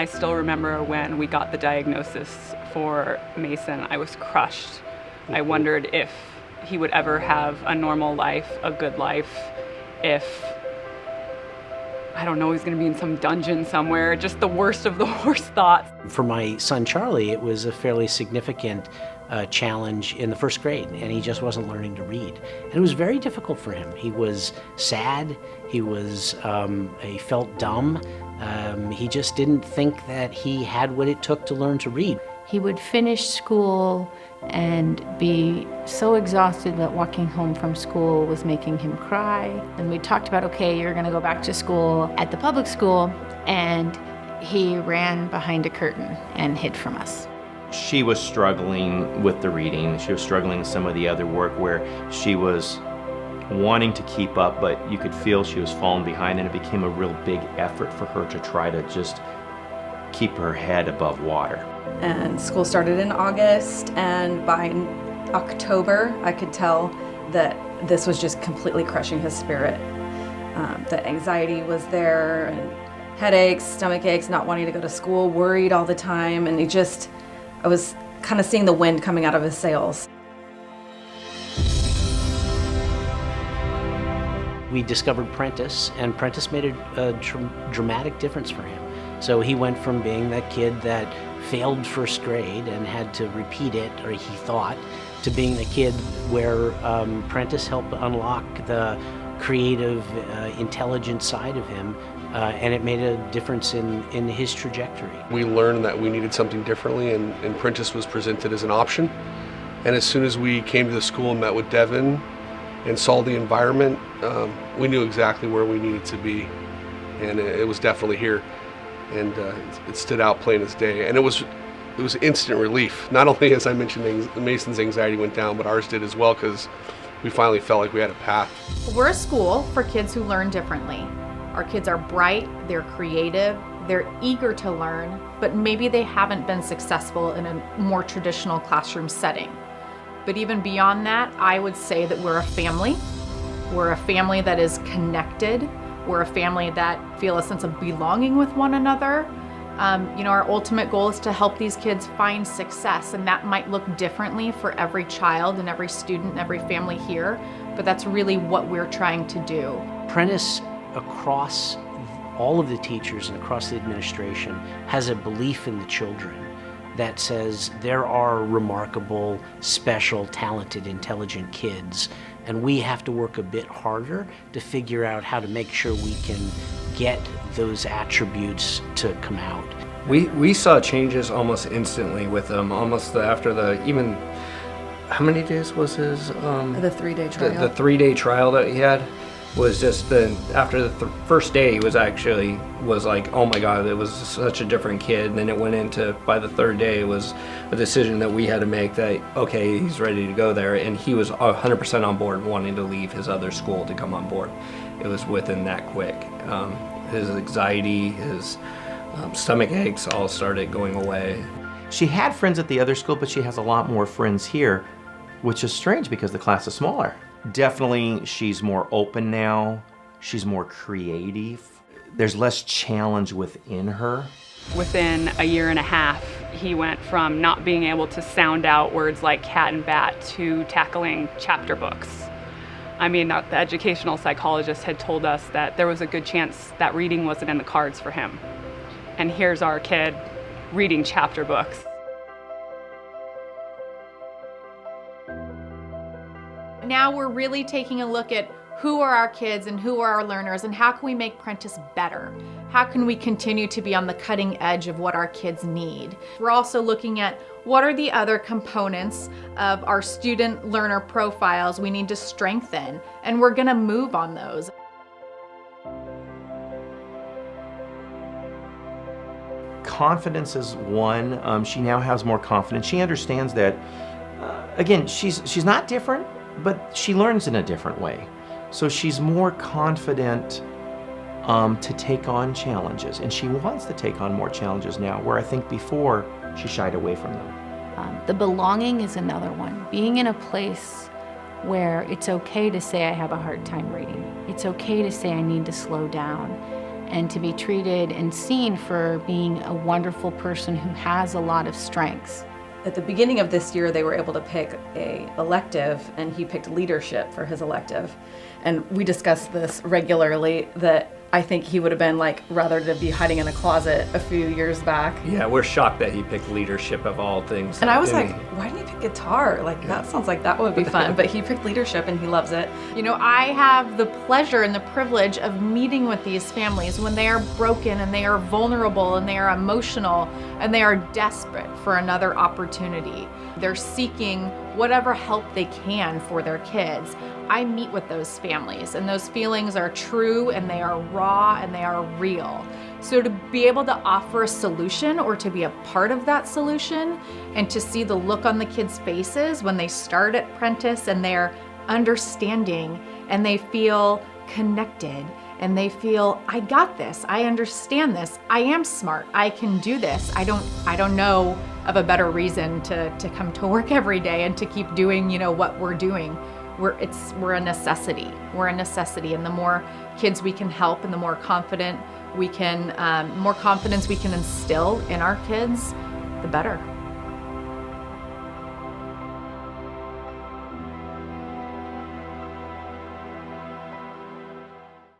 I still remember when we got the diagnosis for Mason, I was crushed. I wondered if he would ever have a normal life, a good life, if, I don't know, he's gonna be in some dungeon somewhere, just the worst of the worst thoughts. For my son Charlie, it was a fairly significant challenge in the first grade, and he just wasn't learning to read. And it was very difficult for him. He was sad, he felt dumb, he just didn't think that he had what it took to learn to read. He would finish school and be so exhausted that walking home from school was making him cry. And we talked about, okay, you're gonna go back to school at the public school, and he ran behind a curtain and hid from us. She was struggling with the reading. She was struggling with some of the other work where she was wanting to keep up, but you could feel she was falling behind, and it became a real big effort for her to try to just keep her head above water. And school started in August, and by October I could tell that this was just completely crushing his spirit. The anxiety was there, and headaches, stomach aches, not wanting to go to school, worried all the time, and I was kind of seeing the wind coming out of his sails. We discovered Prentice, and Prentice made a dramatic difference for him. So he went from being that kid that failed first grade and had to repeat it, or he thought, to being the kid where Prentice helped unlock the creative, intelligent side of him, and it made a difference in his trajectory. We learned that we needed something differently, and Prentice was presented as an option. And as soon as we came to the school and met with Devin and saw the environment, we knew exactly where we needed to be, and it was definitely here. And it stood out plain as day, and it was instant relief. Not only, as I mentioned, Mason's anxiety went down, but ours did as well, because we finally felt like we had a path. We're a school for kids who learn differently. Our kids are bright, they're creative, they're eager to learn, but maybe they haven't been successful in a more traditional classroom setting. But even beyond that, I would say that we're a family. We're a family that is connected. We're a family that feel a sense of belonging with one another. Our ultimate goal is to help these kids find success, and that might look differently for every child and every student and every family here, but that's really what we're trying to do. Prentice, across all of the teachers and across the administration, has a belief in the children that says there are remarkable, special, talented, intelligent kids, and we have to work a bit harder to figure out how to make sure we can get those attributes to come out. We saw changes almost instantly with them, even, how many days was his? The 3-day trial. The 3-day trial that he had was just after the first day, he was like, oh my God, it was such a different kid. And then it went into, by the 3rd day, it was a decision that we had to make that, okay, he's ready to go there. And he was 100% on board wanting to leave his other school to come on board. It was within that quick. His anxiety, his stomach aches all started going away. She had friends at the other school, but she has a lot more friends here, which is strange because the class is smaller. Definitely, she's more open now. She's more creative. There's less challenge within her. Within a year and a half, he went from not being able to sound out words like cat and bat to tackling chapter books. I mean, the educational psychologist had told us that there was a good chance that reading wasn't in the cards for him. And here's our kid reading chapter books. Now we're really taking a look at who are our kids and who are our learners, and how can we make Prentice better? How can we continue to be on the cutting edge of what our kids need? We're also looking at what are the other components of our student learner profiles we need to strengthen, and we're gonna move on those. Confidence is one. She now has more confidence. She understands that, again, she's not different, but she learns in a different way. So she's more confident to take on challenges, and she wants to take on more challenges now, where I think before she shied away from them. The belonging is another one. Being in a place where it's okay to say I have a hard time reading. It's okay to say I need to slow down. and to be treated and seen for being a wonderful person who has a lot of strengths. At the beginning of this year, they were able to pick a elective, and he picked leadership for his elective. And we discuss this regularly, that I think he would have been like, rather to be hiding in a closet a few years back. Yeah, we're shocked that he picked leadership of all things. And I was Didn't like, he? why didn't he pick guitar? Like, that sounds like that would be fun. But he picked leadership and he loves it. You know, I have the pleasure and the privilege of meeting with these families when they are broken and they are vulnerable and they are emotional and they are desperate for another opportunity. They're seeking whatever help they can for their kids. I meet with those families, and those feelings are true and they are raw and they are real. So to be able to offer a solution or to be a part of that solution and to see the look on the kids' faces when they start at Prentice and they're understanding and they feel connected and they feel, I got this, I understand this, I am smart, I can do this. I don't know of a better reason to come to work every day and to keep doing, you know, what we're doing. We're a necessity. We're a necessity, and the more kids we can help, and the more confidence we can instill in our kids, the better.